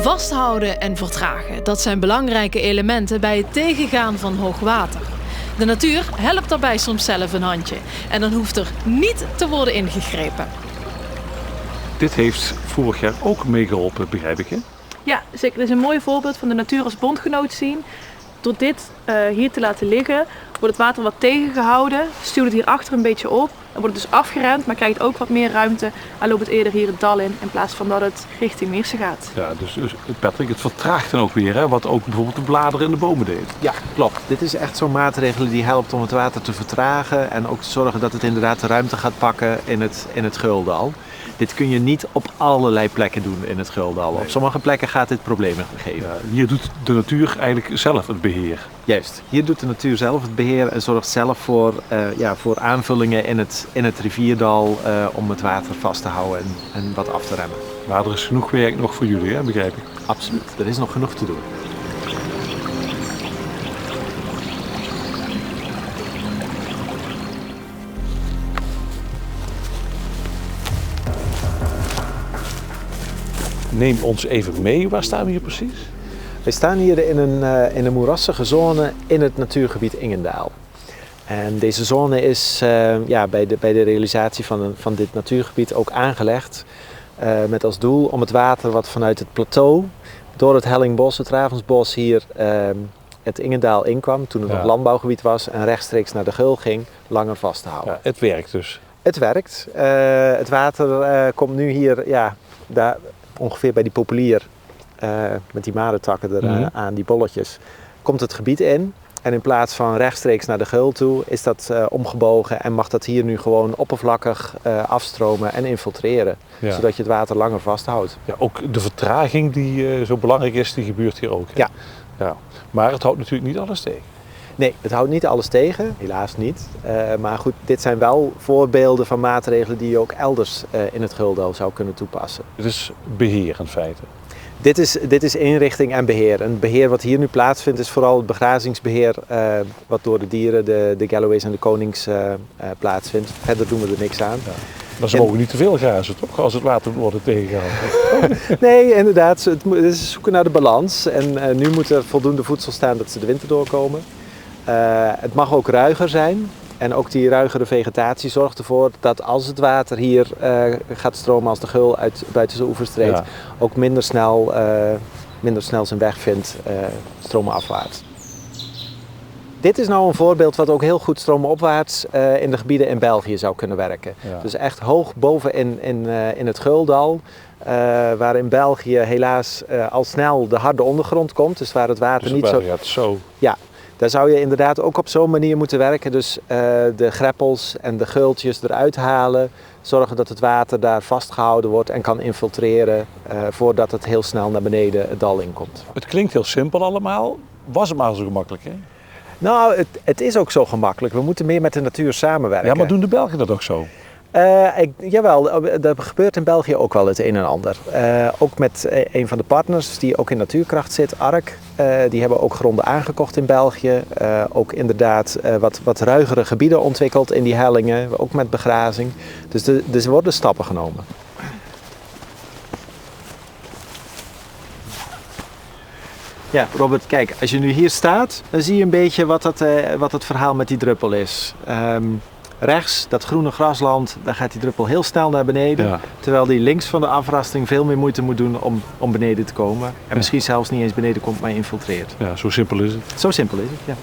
Vasthouden en vertragen, dat zijn belangrijke elementen bij het tegengaan van hoogwater. De natuur helpt daarbij soms zelf een handje en dan hoeft er niet te worden ingegrepen. Dit heeft vorig jaar ook meegeholpen, begrijp ik, hè? Ja, zeker. Dit is een mooi voorbeeld van de natuur als bondgenoot zien. Door dit hier te laten liggen, wordt het water wat tegengehouden, stuwt het hierachter een beetje op. Dan wordt het dus afgeremd, maar krijgt ook wat meer ruimte en loopt het eerder hier het dal in plaats van dat het richting Meersen gaat. Ja, dus Patrick, het vertraagt dan ook weer, hè? Wat ook bijvoorbeeld de bladeren in de bomen deed. Ja, klopt. Dit is echt zo'n maatregel die helpt om het water te vertragen en ook te zorgen dat het inderdaad de ruimte gaat pakken in het Guldal. Dit kun je niet op allerlei plekken doen in het Guldal. Nee. Op sommige plekken gaat dit problemen geven. Ja, hier doet de natuur eigenlijk zelf het beheer. Juist. Hier doet de natuur zelf het beheer en zorgt zelf voor aanvullingen in het rivierdal om het water vast te houden en wat af te remmen. Maar er is genoeg werk nog voor jullie, hè? Begrijp ik? Absoluut. Er is nog genoeg te doen. Neem ons even mee, waar staan we hier precies? We staan hier in een moerassige zone in het natuurgebied Ingendaal. En deze zone is bij de realisatie van dit natuurgebied ook aangelegd met als doel om het water wat vanuit het plateau door het Hellingbos, het Ravensbos hier het Ingendaal inkwam toen het nog landbouwgebied was en rechtstreeks naar de Geul ging, langer vast te houden. Ja, het werkt dus. Het werkt. Het water komt nu hier daar ongeveer bij die populier met die marentakken aan, die bolletjes, komt het gebied in. En in plaats van rechtstreeks naar de Geul toe is dat omgebogen en mag dat hier nu gewoon oppervlakkig afstromen en infiltreren. Ja. Zodat je het water langer vasthoudt. Ja, ook de vertraging die zo belangrijk is, die gebeurt hier ook. Hè? Ja. Ja. Maar het houdt natuurlijk niet alles tegen. Nee, het houdt niet alles tegen, helaas niet. Maar goed, dit zijn wel voorbeelden van maatregelen die je ook elders in het Guldal zou kunnen toepassen. Het is beheer in feite. Dit is inrichting en beheer. En het beheer wat hier nu plaatsvindt is vooral het begrazingsbeheer wat door de dieren, de Galloways en de konings plaatsvindt. Verder doen we er niks aan. Ja. Maar ze mogen niet te veel grazen, toch? Als het water wordt tegengehouden. Nee, inderdaad. Het is zoeken naar de balans. En nu moet er voldoende voedsel staan dat ze de winter doorkomen. Het mag ook ruiger zijn. En ook die ruigere vegetatie zorgt ervoor dat als het water hier gaat stromen als de Geul uit buiten zijn oevers treedt, ook minder snel zijn weg vindt stromenafwaarts. Dit is nou een voorbeeld wat ook heel goed stromenopwaarts in de gebieden in België zou kunnen werken. Ja. Dus echt hoog boven in het Guldal, waar in België helaas al snel de harde ondergrond komt. Dus waar het water niet zo... Ja. Daar zou je inderdaad ook op zo'n manier moeten werken. Dus de greppels en de geultjes eruit halen. Zorgen dat het water daar vastgehouden wordt en kan infiltreren voordat het heel snel naar beneden het dal inkomt. Het klinkt heel simpel allemaal. Was het maar zo gemakkelijk, hè? Nou, het is ook zo gemakkelijk. We moeten meer met de natuur samenwerken. Ja, maar doen de Belgen dat ook zo? Jawel, er gebeurt in België ook wel het een en ander. Ook met een van de partners die ook in Natuurkracht zit, ARK. Die hebben ook gronden aangekocht in België. Ook inderdaad wat ruigere gebieden ontwikkeld in die hellingen, ook met begrazing. Dus er worden stappen genomen. Ja, Robert, kijk, als je nu hier staat, dan zie je een beetje wat het verhaal met die druppel is. Rechts, dat groene grasland, daar gaat die druppel heel snel naar beneden. Ja. Terwijl die links van de afrasting veel meer moeite moet doen om beneden te komen. En misschien zelfs niet eens beneden komt, maar infiltreert. Ja, zo simpel is het. Zo simpel is het, ja.